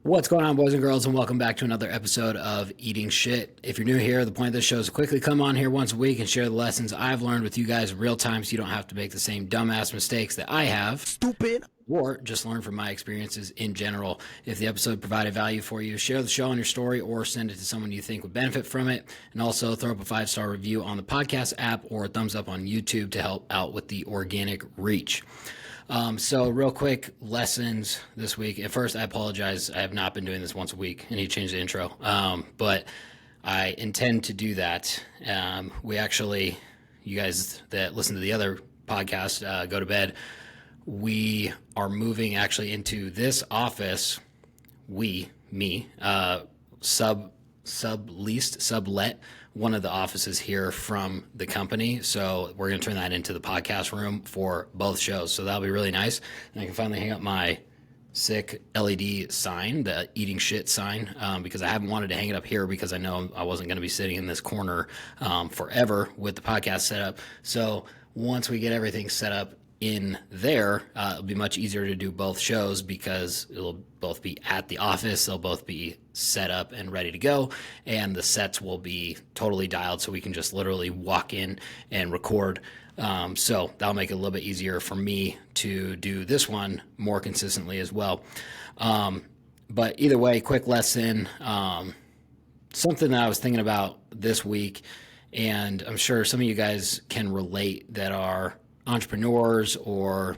What's going on, boys and girls, and welcome back to another episode of Eating Shit. If you're new here, the point of this show is to quickly come on here once a week and share the lessons I've learned with you guys in real time so you don't have to make the same dumbass mistakes that I have, Stupid. or just learn from my experiences in general. If the episode provided value for you, share the show on your story or send it to someone you think would benefit from it. And also throw up a 5-star review on the podcast app or a thumbs up on YouTube to help out with the organic reach. So real quick lessons this week. At first, I apologize. I have not been doing this once a week. I need to change the intro. But I intend to do that. We actually, you guys that listen to the other podcast, Go to Bed, we are moving actually into this office. Sublet one of the offices here from the company. So we're going to turn that into the podcast room for both shows. So that'll be really nice. And I can finally hang up my sick LED sign, the eating shit sign, because I haven't wanted to hang it up here because I know I wasn't going to be sitting in this corner forever with the podcast set up. So once we get everything set up in there, it'll be much easier to do both shows because it'll both be at the office. They'll both be set up and ready to go, and the sets will be totally dialed so we can just literally walk in and record. So that'll make it a little bit easier for me to do this one more consistently as well. But either way, quick lesson, something that I was thinking about this week, and I'm sure some of you guys can relate that are entrepreneurs, or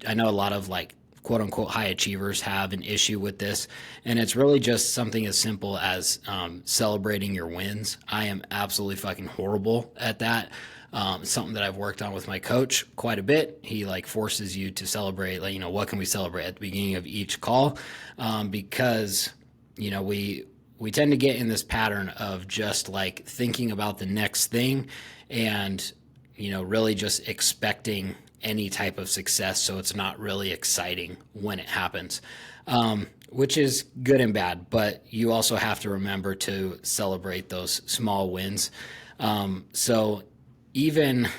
I know a lot of like quote unquote high achievers have an issue with this, and it's really just something as simple as celebrating your wins. I am absolutely fucking horrible at that. It's something that I've worked on with my coach quite a bit. He like forces you to celebrate, like, what can we celebrate at the beginning of each call? Because we tend to get in this pattern of just like thinking about the next thing and really just expecting any type of success. So it's not really exciting when it happens, which is good and bad. But you also have to remember to celebrate those small wins. So even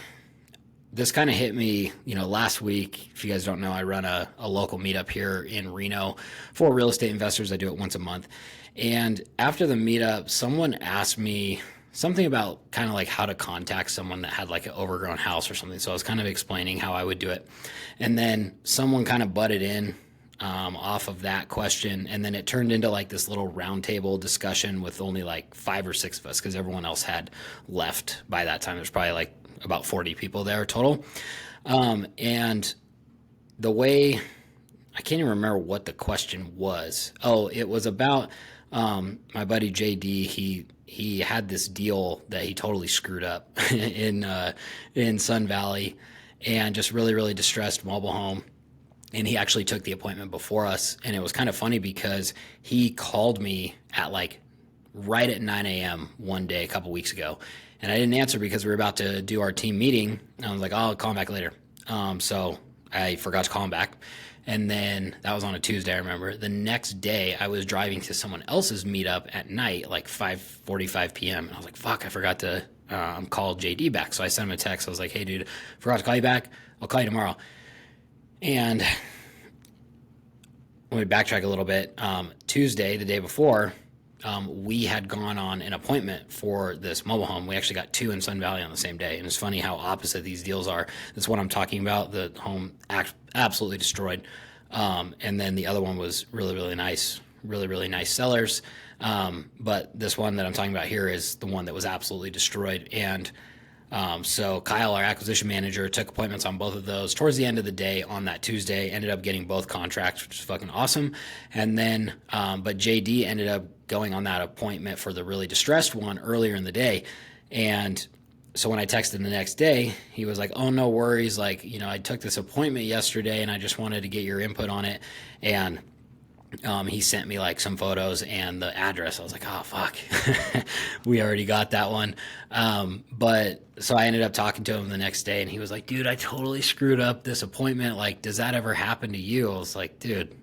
this kind of hit me, last week. If you guys don't know, I run a local meetup here in Reno for real estate investors. I do it once a month. And after the meetup, someone asked me something about kind of like how to contact someone that had like an overgrown house or something. So I was kind of explaining how I would do it. And then someone kind of butted in off of that question. And then it turned into like this little roundtable discussion with only like 5 or 6 of us because everyone else had left by that time. There's probably like about 40 people there total. And the way, I can't even remember what the question was. Oh, it was about my buddy JD. He had this deal that he totally screwed up in Sun Valley, and just really, really distressed mobile home. And he actually took the appointment before us. And it was kind of funny because he called me at like right at 9 a.m. one day a couple weeks ago. And I didn't answer because we were about to do our team meeting. And I was like, oh, I'll call him back later. So I forgot to call him back. And then that was on a Tuesday, I remember. The next day, I was driving to someone else's meetup at night, like 5:45 p.m. And I was like, fuck, I forgot to call JD back. So I sent him a text. I was like, hey, dude, forgot to call you back. I'll call you tomorrow. And let me backtrack a little bit. Tuesday, the day before, we had gone on an appointment for this mobile home. We actually got 2 in Sun Valley on the same day. And it's funny how opposite these deals are. That's what I'm talking about. The home absolutely destroyed. And then the other one was really, really nice, really, really nice sellers. But this one that I'm talking about here is the one that was absolutely destroyed. And so Kyle, our acquisition manager, took appointments on both of those towards the end of the day on that Tuesday, ended up getting both contracts, which is fucking awesome. And then, but JD ended up going on that appointment for the really distressed one earlier in the day. And so when I texted him the next day, he was like, oh, no worries. Like, I took this appointment yesterday and I just wanted to get your input on it. And he sent me like some photos and the address. I was like, oh, fuck. We already got that one. But so I ended up talking to him the next day and he was like, dude, I totally screwed up this appointment. Like, does that ever happen to you? I was like, dude,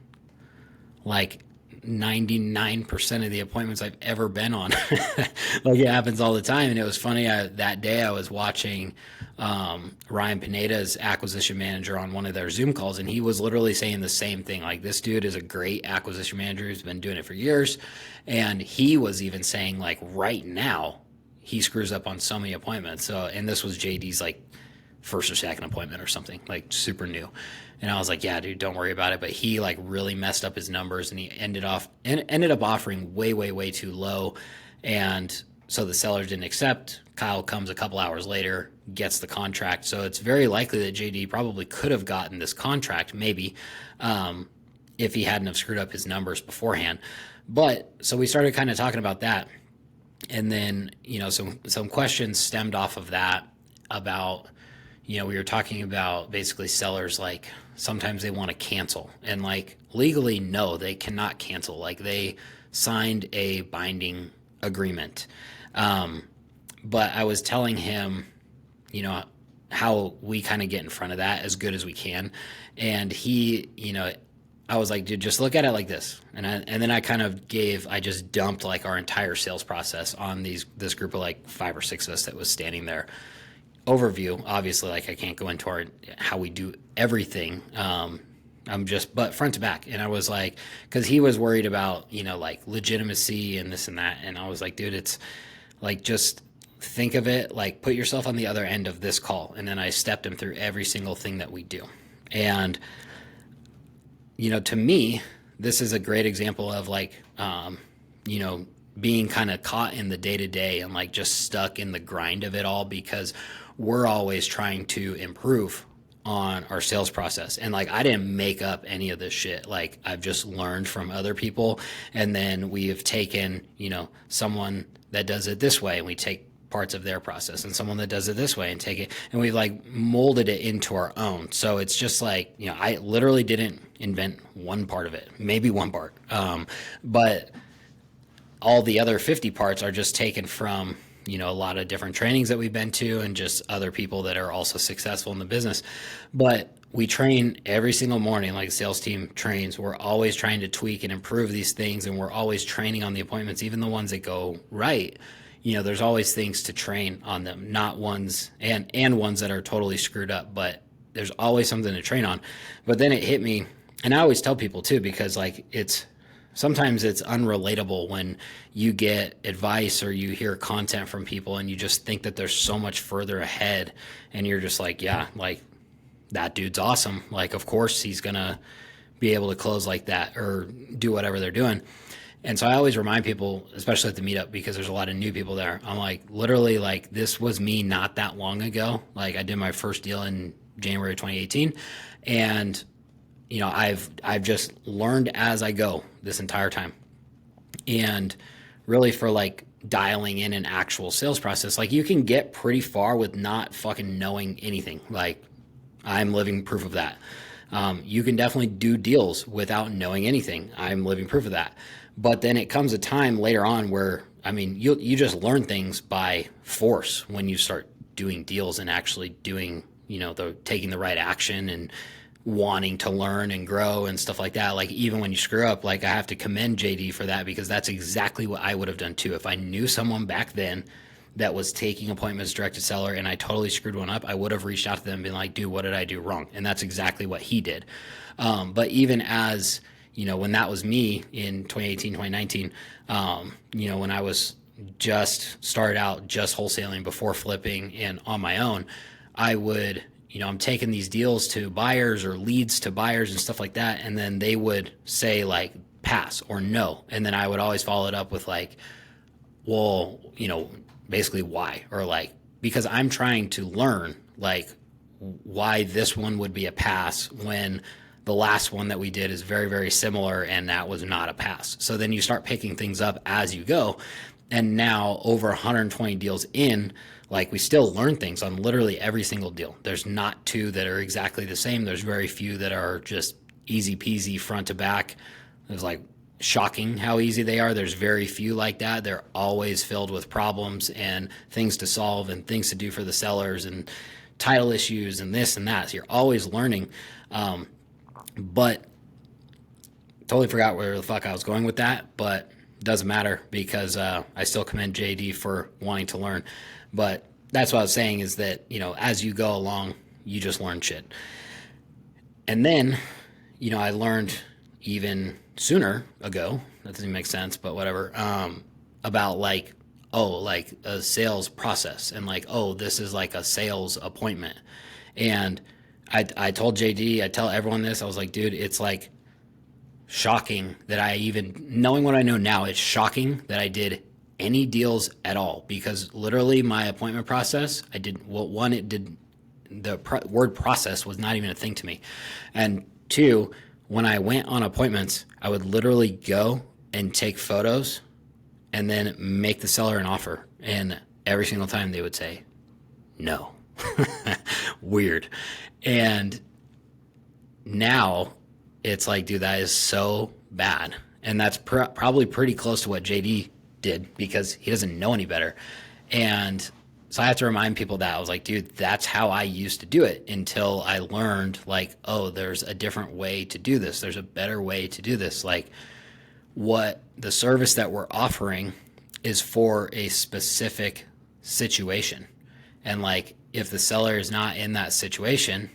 like, 99% of the appointments I've ever been on. Like it happens all the time. And it was funny. That day I was watching Ryan Pineda's acquisition manager on one of their Zoom calls, and he was literally saying the same thing. Like, this dude is a great acquisition manager who's been doing it for years. And he was even saying, like, right now, he screws up on so many appointments. So, and this was JD's like first or second appointment or something, like super new. And I was like, yeah, dude, don't worry about it. But he like really messed up his numbers, and he ended up offering way too low. And so the seller didn't accept. Kyle comes a couple hours later, gets the contract. So it's very likely that JD probably could have gotten this contract, maybe, if he hadn't have screwed up his numbers beforehand. But so we started kind of talking about that. And then, some questions stemmed off of that about, we were talking about basically sellers, like sometimes they want to cancel, and like legally, no, they cannot cancel. Like they signed a binding agreement. But I was telling him, how we kind of get in front of that as good as we can. And he, I was like, dude, just look at it like this. And then I just dumped like our entire sales process on this group of like 5 or 6 of us that was standing there. Overview, obviously, like I can't go into how we do everything. But front to back. And I was like, cause he was worried about, like legitimacy and this and that. And I was like, dude, it's like, just think of it, like put yourself on the other end of this call. And then I stepped him through every single thing that we do. And, to me, this is a great example of like, being kind of caught in the day to day and like just stuck in the grind of it all, because we're always trying to improve on our sales process. And like, I didn't make up any of this shit. Like I've just learned from other people. And then we have taken, someone that does it this way, and we take parts of their process, and someone that does it this way and take it, and we've like molded it into our own. So it's just like, I literally didn't invent one part of it, maybe one part. But all the other 50 parts are just taken from, a lot of different trainings that we've been to, and just other people that are also successful in the business. But we train every single morning, like the sales team trains. We're always trying to tweak and improve these things, and we're always training on the appointments, even the ones that go right. There's always things to train on them, not ones and ones that are totally screwed up, but there's always something to train on. But then it hit me, and I always tell people too, because like sometimes it's unrelatable when you get advice or you hear content from people and you just think that they're so much further ahead, and you're just like, yeah, like that dude's awesome. Like, of course he's going to be able to close like that or do whatever they're doing. And so I always remind people, especially at the meetup, because there's a lot of new people there. I'm like, literally, like, this was me not that long ago. Like, I did my first deal in January 2018, and I've just learned as I go this entire time. And really, for like dialing in an actual sales process, like you can get pretty far with not fucking knowing anything. Like, I'm living proof of that. You can definitely do deals without knowing anything. I'm living proof of that. But then it comes a time later on where, you just learn things by force when you start doing deals and actually doing, taking the right action and wanting to learn and grow and stuff like that. Like, even when you screw up, like, I have to commend JD for that, because that's exactly what I would have done too. If I knew someone back then that was taking appointments direct to seller and I totally screwed one up, I would have reached out to them and been like, dude, what did I do wrong? And that's exactly what he did. But even as, when that was me in 2018, 2019, when I was just started out just wholesaling before flipping and on my own, I would, I'm taking these deals to buyers or leads to buyers and stuff like that. And then they would say like pass or no. And then I would always follow it up with like, well, basically why, or like, because I'm trying to learn like why this one would be a pass when the last one that we did is very, very similar and that was not a pass. So then you start picking things up as you go. And now over 120 deals in, like, we still learn things on literally every single deal. There's not two that are exactly the same. There's very few that are just easy peasy front to back. There's like shocking how easy they are. There's very few like that. They're always filled with problems and things to solve and things to do for the sellers and title issues and this and that. So you're always learning. But totally forgot where the fuck I was going with that, but it doesn't matter because I still commend JD for wanting to learn. But that's what I was saying is that, as you go along, you just learn shit. And then, I learned even sooner ago, that doesn't make sense, but whatever, about like a sales process and like, this is like a sales appointment. And I told JD, I tell everyone this, I was like, dude, it's like shocking that knowing what I know now, it's shocking that I did any deals at all, because literally my appointment process, the word process was not even a thing to me. And two, when I went on appointments, I would literally go and take photos and then make the seller an offer. And every single time they would say, no. Weird. And now it's like, dude, that is so bad. And that's probably pretty close to what JD did because he doesn't know any better. And so I have to remind people that I was like, dude, that's how I used to do it until I learned like, there's a different way to do this. There's a better way to do this. Like what the service that we're offering is for a specific situation. And like, if the seller is not in that situation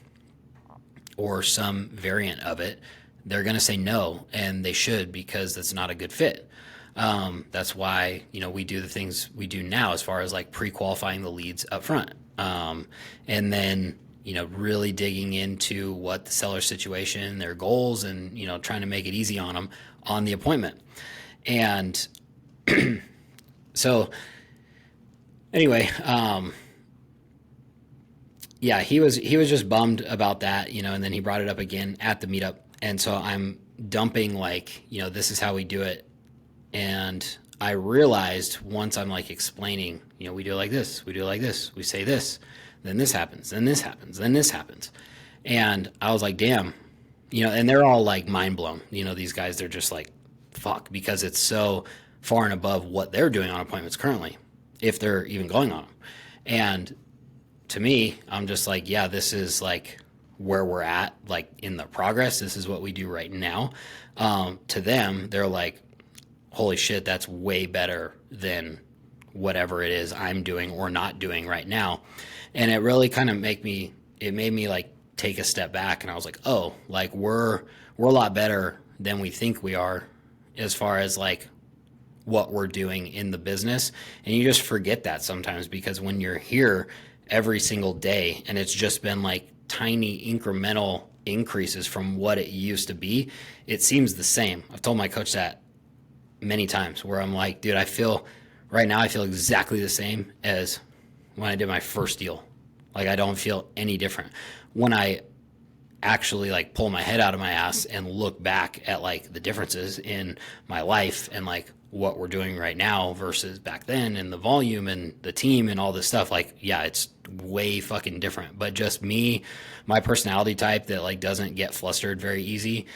or some variant of it, they're going to say no, and they should, because that's not a good fit. That's why, we do the things we do now as far as like pre-qualifying the leads up front. And then, really digging into what the seller's situation, their goals, and, trying to make it easy on them on the appointment. And so anyway, yeah, he was just bummed about that, and then he brought it up again at the meetup. And so I'm dumping like, this is how we do it. And I realized once I'm like explaining, we do it like this, we do it like this, we say this, then this happens, then this happens, then this happens. And I was like, damn, and they're all like mind blown. These guys, they're just like, fuck, because it's so far and above what they're doing on appointments currently, if they're even going on them. And to me, I'm just like, yeah, this is like where we're at, like in the progress. This is what we do right now. To them, they're like, holy shit, that's way better than whatever it is I'm doing or not doing right now. And it really kind of made me like take a step back, and I was like, like we're a lot better than we think we are as far as like what we're doing in the business. And you just forget that sometimes, because when you're here every single day and it's just been like tiny incremental increases from what it used to be, it seems the same. I've told my coach that many times, where I'm like, dude, I feel exactly the same as when I did my first deal. Like I don't feel any different. When I actually like pull my head out of my ass and look back at like the differences in my life and like what we're doing right now versus back then, and the volume and the team and all this stuff, like, yeah, it's way fucking different. But just me, my personality type that like doesn't get flustered very easy,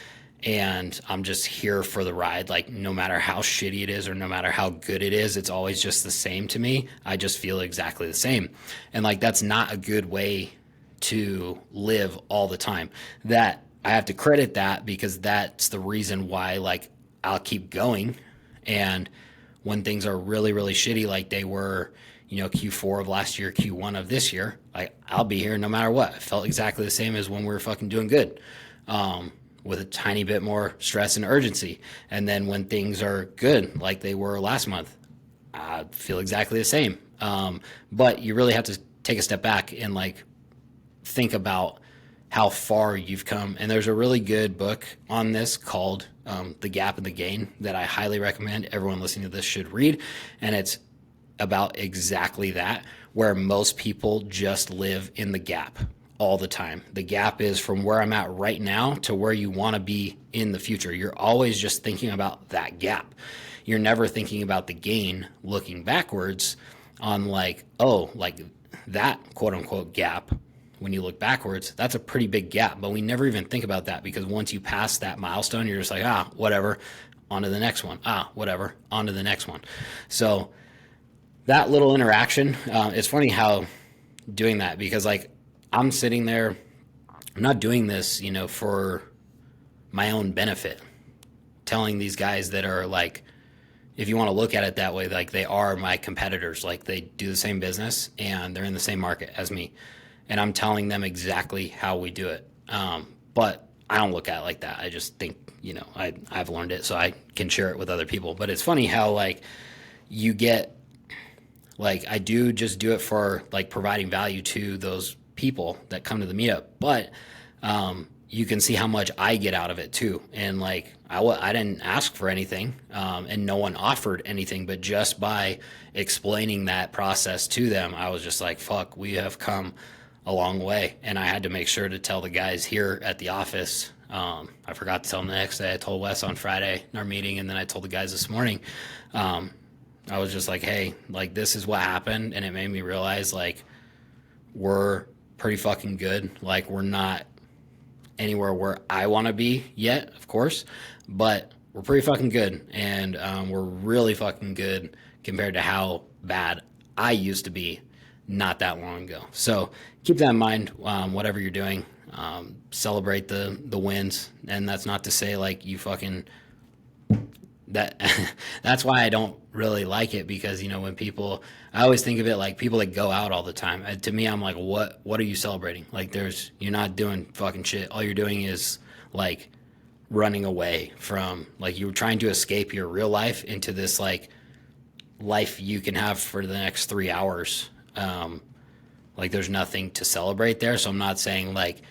and I'm just here for the ride. Like no matter how shitty it is or no matter how good it is, it's always just the same to me. I just feel exactly the same. And like, that's not a good way to live all the time. That I have to credit that, because that's the reason why like I'll keep going. And when things are really, really shitty, like they were, Q4 of last year, Q1 of this year, like I'll be here no matter what. I felt exactly the same as when we were fucking doing good, with a tiny bit more stress and urgency. And then when things are good, like they were last month, I feel exactly the same. But you really have to take a step back and like think about how far you've come. And there's a really good book on this called The Gap and the Gain that I highly recommend everyone listening to this should read. And it's about exactly that, where most people just live in the gap all the time. The gap is from where I'm at right now to where you want to be in the future. You're always just thinking about that gap. You're never thinking about the gain, looking backwards on like, like that quote unquote gap. When you look backwards, that's a pretty big gap, but we never even think about that, because once you pass that milestone, you're just like, whatever, on to the next one. Whatever, on to the next one. So that little interaction, it's funny how doing that, because like I'm sitting there, I'm not doing this, for my own benefit. telling these guys that are like, if you want to look at it that way, like they are my competitors, like they do the same business and they're in the same market as me. And I'm telling them exactly how we do it. But I don't look at it like that. I just think, I've learned it so I can share it with other people. But it's funny how like you get, like I do just do it for like providing value to those people that come to the meetup. But you can see how much I get out of it too. And like, I didn't ask for anything, and no one offered anything, but just by explaining that process to them, I was just like, fuck, we have come a long way. And I had to make sure to tell the guys here at the office. I forgot to tell them the next day. I told Wes on Friday in our meeting, and then I told the guys this morning. I was just like, hey, like this is what happened. And it made me realize like, we're pretty fucking good. Like we're not anywhere where I want to be yet, of course, but we're pretty fucking good. And we're really fucking good compared to how bad I used to be not that long ago. So keep that in mind, whatever you're doing. Celebrate the wins. And that's not to say like you fucking that that's why I don't really like it, because when people, I always think of it like people that go out all the time. To me, I'm like, what are you celebrating? Like you're not doing fucking shit. All you're doing is like running away from, like you're trying to escape your real life into this like life you can have for the next 3 hours. Like there's nothing to celebrate there. So I'm not saying like,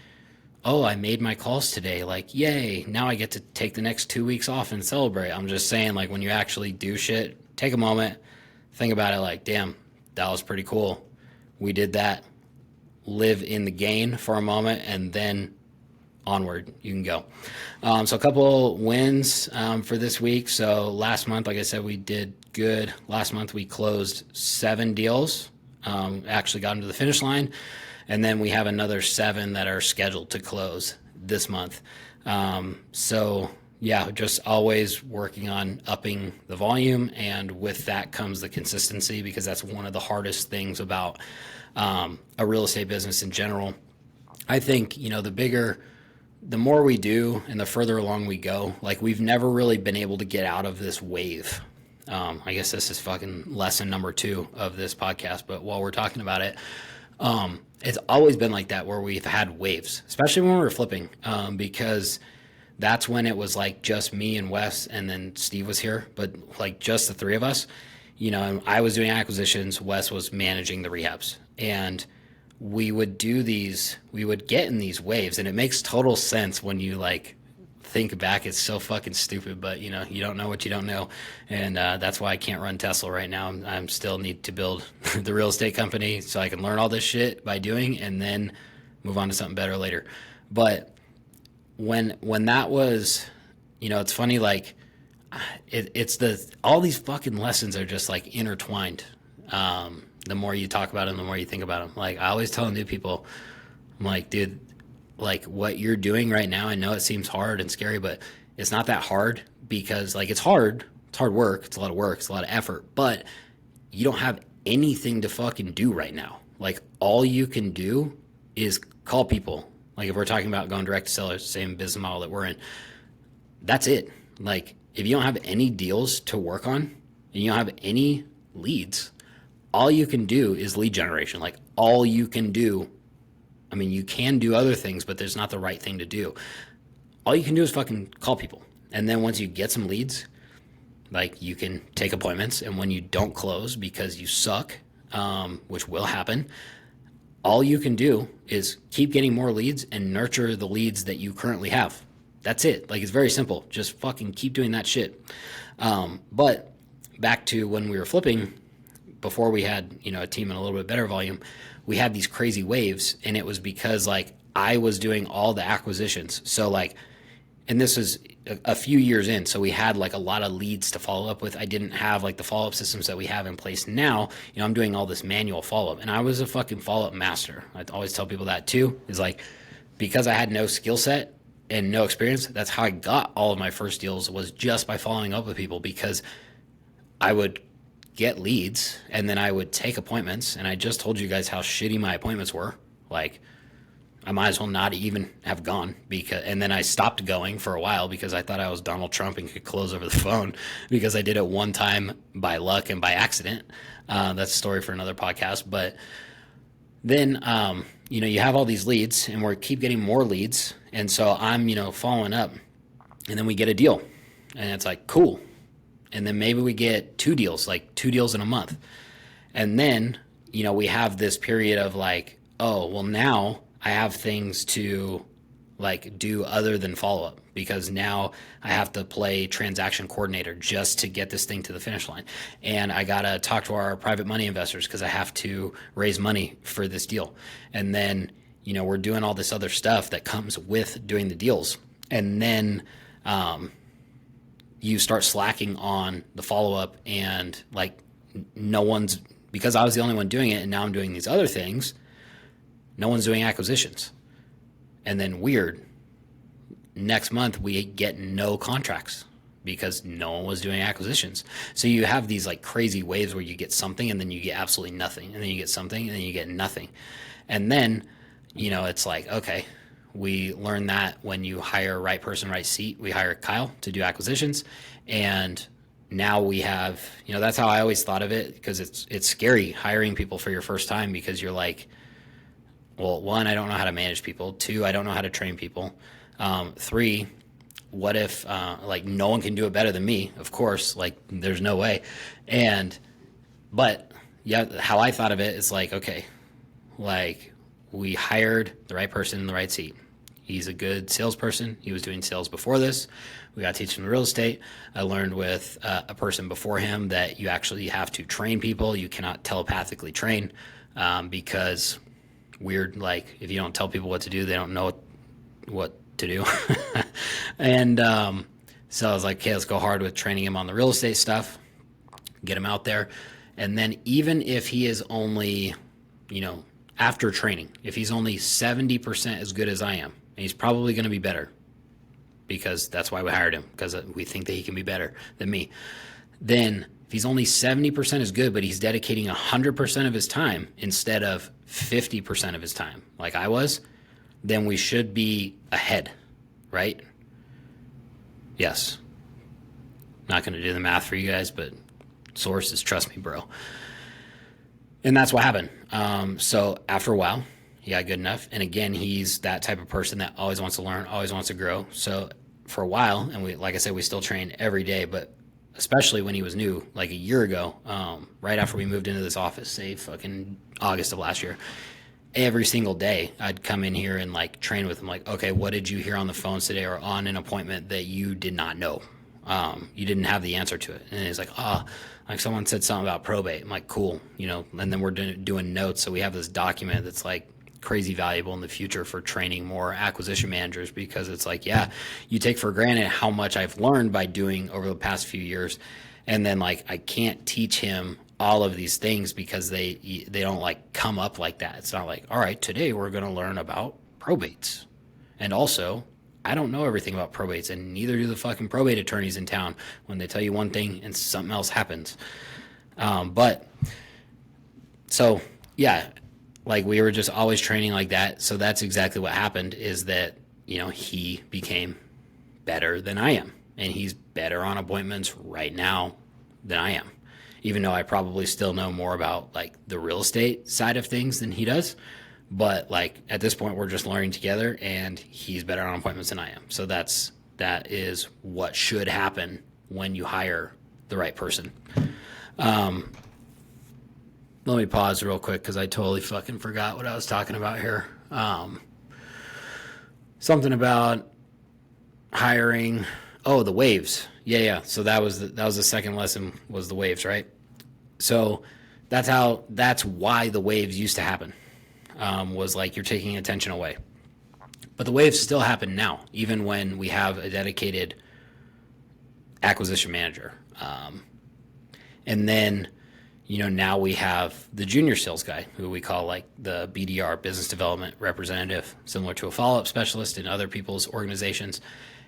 oh, I made my calls today, like, yay, now I get to take the next 2 weeks off and celebrate. I'm just saying, like, when you actually do shit, take a moment, think about it like, damn, that was pretty cool. We did that. Live in the gain for a moment, and then onward you can go. So a couple wins for this week. So last month, like I said, we did good. Last month we closed 7 deals, actually got into the finish line. And then we have another 7 that are scheduled to close this month. So yeah, just always working on upping the volume. And with that comes the consistency, because that's one of the hardest things about a real estate business in general. I think, the more we do and the further along we go, like we've never really been able to get out of this wave. I guess this is fucking lesson number 2 of this podcast. But while we're talking about it, it's always been like that, where we've had waves, especially when we were flipping, because that's when it was like just me and Wes, and then Steve was here, but like just the 3 of us, and I was doing acquisitions, Wes was managing the rehabs, and we would get in these waves, and it makes total sense when you like think back. It's so fucking stupid, but you don't know what you don't know. And that's why I can't run Tesla right now. I'm still need to build the real estate company so I can learn all this shit by doing, and then move on to something better later. But when that was, it's funny, like all these fucking lessons are just like intertwined. The more you talk about them, the more you think about them. Like I always tell new people, I'm like, dude, like what you're doing right now, I know it seems hard and scary, but it's not that hard, because like it's hard work, it's a lot of work, it's a lot of effort, but you don't have anything to fucking do right now. Like all you can do is call people. Like if we're talking about going direct to sellers, same business model that we're in, that's it. Like if you don't have any deals to work on and you don't have any leads, all you can do is lead generation. Like all you can do, I mean, you can do other things, but there's not the right thing to do. All you can do is fucking call people. And then once you get some leads, like you can take appointments. And when you don't close because you suck, which will happen, all you can do is keep getting more leads and nurture the leads that you currently have. That's it. Like it's very simple. Just fucking keep doing that shit. But back to when we were flipping, before we had, a team and a little bit better volume, we had these crazy waves, and it was because like I was doing all the acquisitions. So like, and this is a few years in, so we had like a lot of leads to follow up with. I didn't have like the follow-up systems that we have in place now. I'm doing all this manual follow-up, and I was a fucking follow-up master. I always tell people that too, is like, because I had no skill set and no experience, that's how I got all of my first deals, was just by following up with people, because I would get leads and then I would take appointments. And I just told you guys how shitty my appointments were. Like I might as well not even have gone, and then I stopped going for a while because I thought I was Donald Trump and could close over the phone because I did it one time by luck and by accident. That's a story for another podcast. But then, you have all these leads and we keep getting more leads. And so I'm, following up, and then we get a deal and it's like, cool. And then maybe we get two deals in a month. And then, we have this period of like, oh, well, now I have things to like do other than follow up, because now I have to play transaction coordinator just to get this thing to the finish line. And I got to talk to our private money investors because I have to raise money for this deal. And then, we're doing all this other stuff that comes with doing the deals. And then, you start slacking on the follow up, and like because I was the only one doing it and now I'm doing these other things, no one's doing acquisitions. And then next month we get no contracts because no one was doing acquisitions. So you have these like crazy waves where you get something and then you get absolutely nothing, and then you get something and then you get nothing. And then, it's like, okay, we learned that when you hire right person, right seat. We hire Kyle to do acquisitions, and now we have, that's how I always thought of it, because it's scary hiring people for your first time, because you're like, well, one, I don't know how to manage people. Two, I don't know how to train people. Three, what if like no one can do it better than me? Of course, like there's no way. But yeah, how I thought of it is like, okay, like we hired the right person in the right seat. He's a good salesperson. He was doing sales before this. We got to teach him real estate. I learned with a person before him that you actually have to train people. You cannot telepathically train, because weird, like if you don't tell people what to do, they don't know what to do. And so I was like, okay, let's go hard with training him on the real estate stuff, get him out there. And then even if he is only, after training, if he's only 70% as good as I am, and he's probably going to be better, because that's why we hired him, because we think that he can be better than me. Then if he's only 70% as good, but he's dedicating 100% of his time instead of 50% of his time, like I was, then we should be ahead, right? Yes. Not going to do the math for you guys, but sources, trust me, bro. And that's what happened. So after a while, he got good enough. And again, he's that type of person that always wants to learn, always wants to grow. So for a while, and we, like I said, we still train every day, but especially when he was new, like a year ago, right after we moved into this office, say fucking August of last year, every single day I'd come in here and like train with him. Like, okay, what did you hear on the phones today or on an appointment that you did not know? You didn't have the answer to it. And he's like, like someone said something about probate. I'm like, cool, and then we're doing notes. So we have this document that's like crazy valuable in the future for training more acquisition managers, because it's like, yeah, you take for granted how much I've learned by doing over the past few years. And then like, I can't teach him all of these things because they don't like come up like that. It's not like, all right, today we're going to learn about probates. And also, I don't know everything about probates, and neither do the fucking probate attorneys in town when they tell you one thing and something else happens. But so yeah, like we were just always training like that. So that's exactly what happened, is that, he became better than I am, and he's better on appointments right now than I am, even though I probably still know more about like the real estate side of things than he does. But like at this point, we're just learning together, and he's better on appointments than I am. So that is what should happen when you hire the right person. Let me pause real quick because I totally fucking forgot what I was talking about here. Something about hiring. Oh, the waves. Yeah. So that was the second lesson, was the waves, right? So that's why the waves used to happen. Was like you're taking attention away. But the waves still happen now, even when we have a dedicated acquisition manager. And then, now we have the junior sales guy, who we call like the BDR, business development representative, similar to a follow-up specialist in other people's organizations.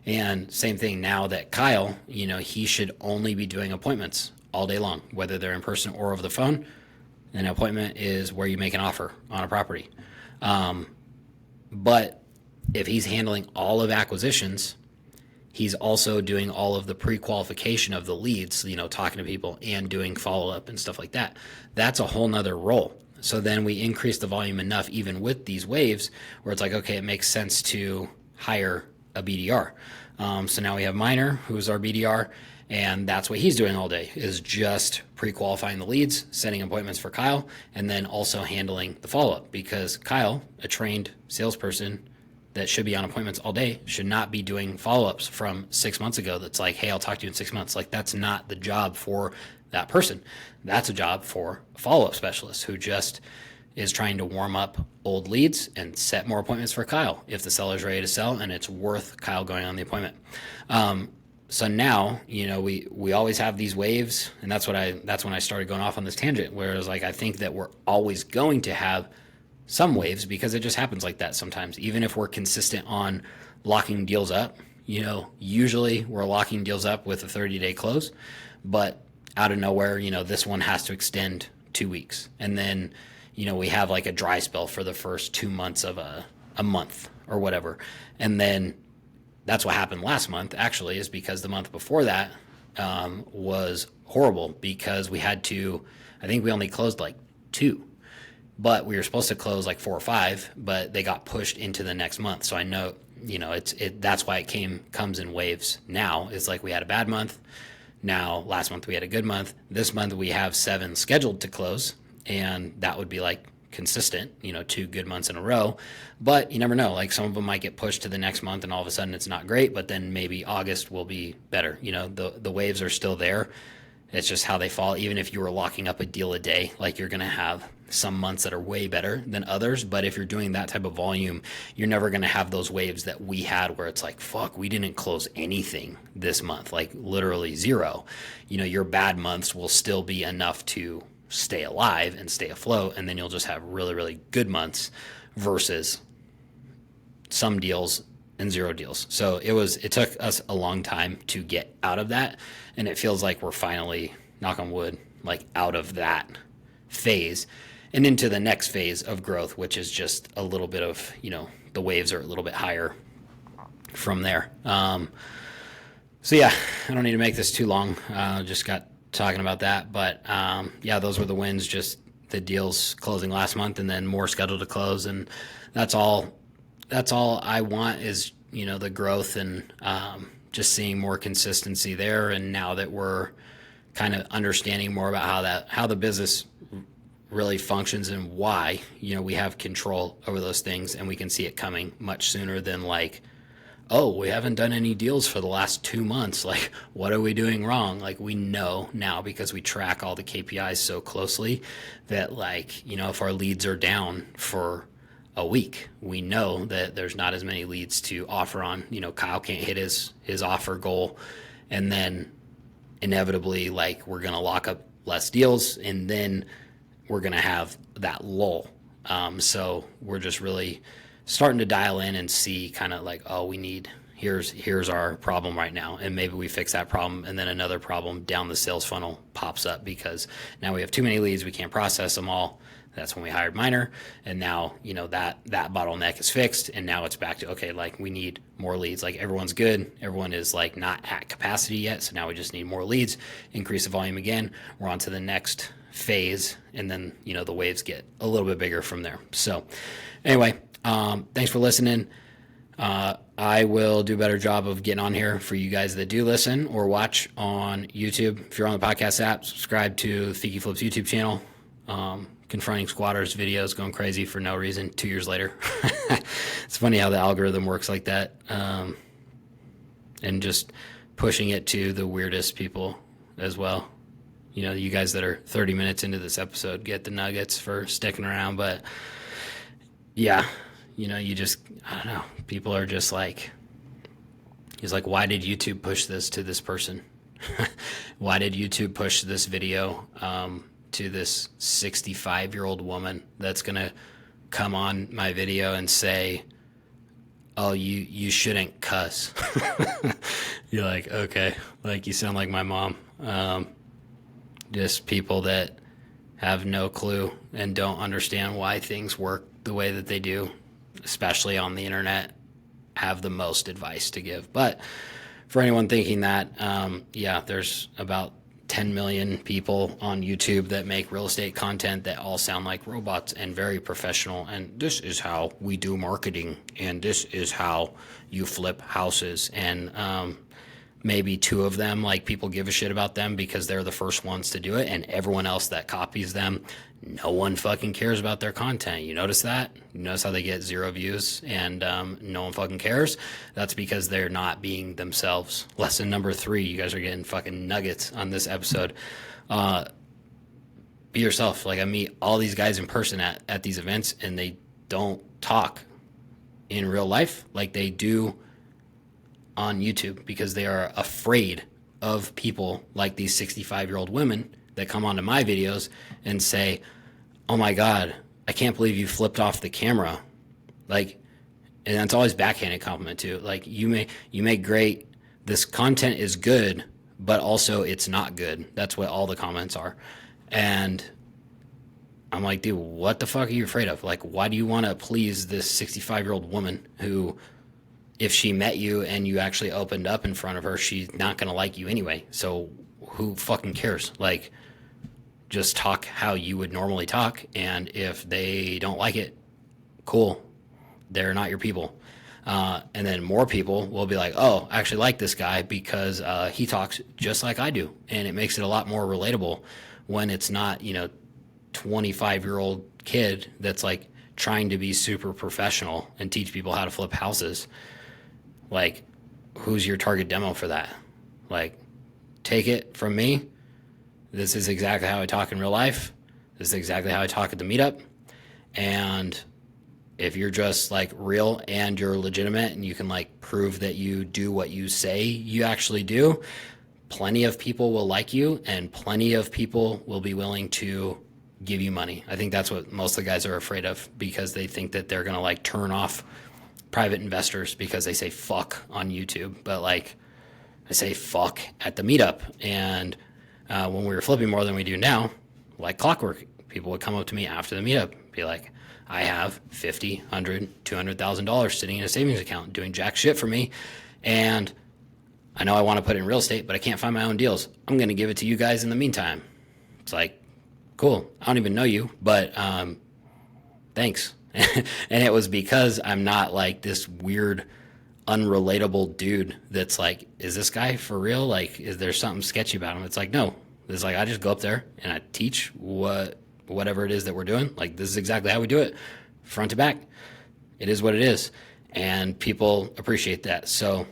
And same thing now that Kyle, he should only be doing appointments all day long, whether they're in person or over the phone. An appointment is where you make an offer on a property. But if he's handling all of acquisitions, he's also doing all of the pre-qualification of the leads, talking to people and doing follow-up and stuff like that. That's a whole nother role. So then we increase the volume enough, even with these waves, where it's like, okay, it makes sense to hire a BDR. So now we have Miner, who's our BDR, and that's what he's doing all day, is just pre-qualifying the leads, setting appointments for Kyle, and then also handling the follow-up, because Kyle, a trained salesperson that should be on appointments all day, should not be doing follow-ups from 6 months ago. That's like, hey, I'll talk to you in 6 months. Like, that's not the job for that person. That's a job for a follow-up specialist who just is trying to warm up old leads and set more appointments for Kyle if the seller's ready to sell and it's worth Kyle going on the appointment. So now, we always have these waves, and that's when I started going off on this tangent, where it was like, I think that we're always going to have some waves, because it just happens like that sometimes. Even if we're consistent on locking deals up, usually we're locking deals up with a 30-day close, but out of nowhere, this one has to extend 2 weeks. And then, we have like a dry spell for the first 2 months of a month or whatever. And then that's what happened last month, actually, is because the month before that was horrible, because I think we only closed like 2. But we were supposed to close like 4 or 5, but they got pushed into the next month. So I know, that's why it comes in waves. Now it's like we had a bad month. Now last month we had a good month. This month we have 7 scheduled to close, and that would be like consistent, 2 good months in a row. But you never know. Like, some of them might get pushed to the next month, and all of a sudden it's not great. But then maybe August will be better. The waves are still there. It's just how they fall. Even if you were locking up a deal a day, like, you're going to have some months that are way better than others. But if you're doing that type of volume, you're never going to have those waves that we had, where it's like, fuck, we didn't close anything this month, like literally 0. Your bad months will still be enough to stay alive and stay afloat. And then you'll just have really, really good months versus some deals and 0 deals. So it took us a long time to get out of that. And it feels like we're finally, knock on wood, like out of that phase and into the next phase of growth, which is just a little bit of, the waves are a little bit higher from there. So yeah, I don't need to make this too long. Just got talking about that. But yeah, those were the wins, just the deals closing last month and then more scheduled to close. And that's all I want is, the growth and just seeing more consistency there. And now that we're kind of understanding more about how the business really functions and why, we have control over those things, and we can see it coming much sooner than like, oh, we haven't done any deals for the last 2 months. Like, what are we doing wrong? Like, we know now, because we track all the KPIs so closely, that like, if our leads are down for a week, we know that there's not as many leads to offer on. Kyle can't hit his offer goal, and then inevitably, like, we're going to lock up less deals, and then we're going to have that lull. So we're just really starting to dial in and see kind of like, oh, here's our problem right now. And maybe we fix that problem, and then another problem down the sales funnel pops up, because now we have too many leads. We can't process them all. That's when we hired Miner. And now, that bottleneck is fixed. And now it's back to, okay, like, we need more leads. Like, everyone's good. Everyone is like not at capacity yet. So now we just need more leads, increase the volume again. We're on to the next phase. And then, the waves get a little bit bigger from there. So anyway, thanks for listening. I will do a better job of getting on here for you guys that do listen or watch on YouTube. If you're on the podcast app, subscribe to the feekiflips YouTube channel. Confronting squatters videos going crazy for no reason 2 years later. It's funny how the algorithm works like that. And just pushing it to the weirdest people as well. You guys that are 30 minutes into this episode get the nuggets for sticking around. But yeah, I don't know. People are just like, he's like, why did YouTube push this to this person? Why did YouTube push this video to this 65-year-old woman that's going to come on my video and say, oh, you shouldn't cuss? You're like, okay, like, you sound like my mom. Just people that have no clue and don't understand why things work the way that they do. especially on the internet, have the most advice to give. But for anyone thinking that, there's about 10 million people on YouTube that make real estate content that all sound like robots and very professional. And this is how we do marketing. And this is how you flip houses. And maybe two of them, like, people give a shit about them because they're the first ones to do it. And everyone else that copies them, no one fucking cares about their content. You notice that? You notice how they get 0 views and no one fucking cares? That's because they're not being themselves. Lesson number 3, you guys are getting fucking nuggets on this episode. Be yourself. Like, I meet all these guys in person at these events, and they don't talk in real life like they do on YouTube because they are afraid of people like these 65-year-old women that come onto my videos and say, oh my God, I can't believe you flipped off the camera. Like, and that's always backhanded compliment too. Like, you make great, this content is good, but also it's not good. That's what all the comments are. And I'm like, dude, what the fuck are you afraid of? Like, why do you want to please this 65-year-old woman who, if she met you and you actually opened up in front of her, she's not going to like you anyway. So who fucking cares? Like, just talk how you would normally talk. And if they don't like it, cool. They're not your people. And then more people will be like, oh, I actually like this guy because he talks just like I do. And it makes it a lot more relatable when it's not, 25-year-old kid that's like trying to be super professional and teach people how to flip houses. Like, who's your target demo for that? Like, take it from me. This is exactly how I talk in real life. This is exactly how I talk at the meetup. And if you're just like real and you're legitimate and you can like prove that you do what you say you actually do, plenty of people will like you and plenty of people will be willing to give you money. I think that's what most of the guys are afraid of because they think that they're going to like turn off private investors because they say fuck on YouTube. But like, I say fuck at the meetup. And when we were flipping more than we do now, like clockwork, people would come up to me after the meetup, be like, I have $50, $100, $200,000 sitting in a savings account doing jack shit for me. And I know I want to put it in real estate, but I can't find my own deals. I'm going to give it to you guys in the meantime. It's like, cool. I don't even know you, but thanks. And it was because I'm not like this weird, unrelatable dude that's like, is this guy for real? Like, is there something sketchy about him? It's like, no. It's like, I just go up there and I teach whatever it is that we're doing. Like, this is exactly how we do it, front to back. It is what it is. And people appreciate that. So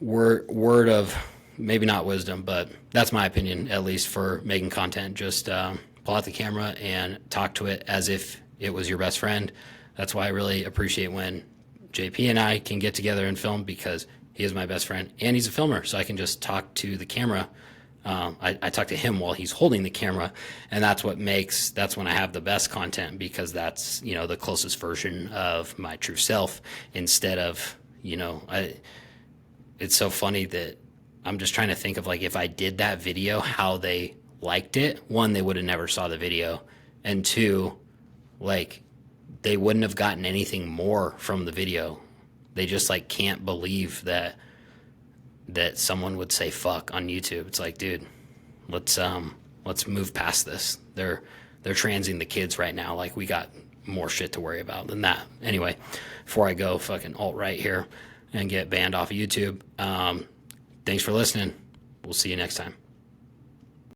word of, maybe not wisdom, but that's my opinion, at least for making content. Just pull out the camera and talk to it as if it was your best friend. That's why I really appreciate when JP and I can get together and film, because he is my best friend and he's a filmer. So I can just talk to the camera. I talk to him while he's holding the camera, and that's when I have the best content, because that's, the closest version of my true self, instead of, it's so funny that I'm just trying to think of, like, if I did that video, how they liked it. One, they would have never saw the video, and two, like, they wouldn't have gotten anything more from the video. They just like can't believe that someone would say fuck on YouTube. It's like, dude, let's move past this. They're transing the kids right now. Like, we got more shit to worry about than that. Anyway, before I go fucking alt-right here and get banned off of YouTube, thanks for listening. We'll see you next time.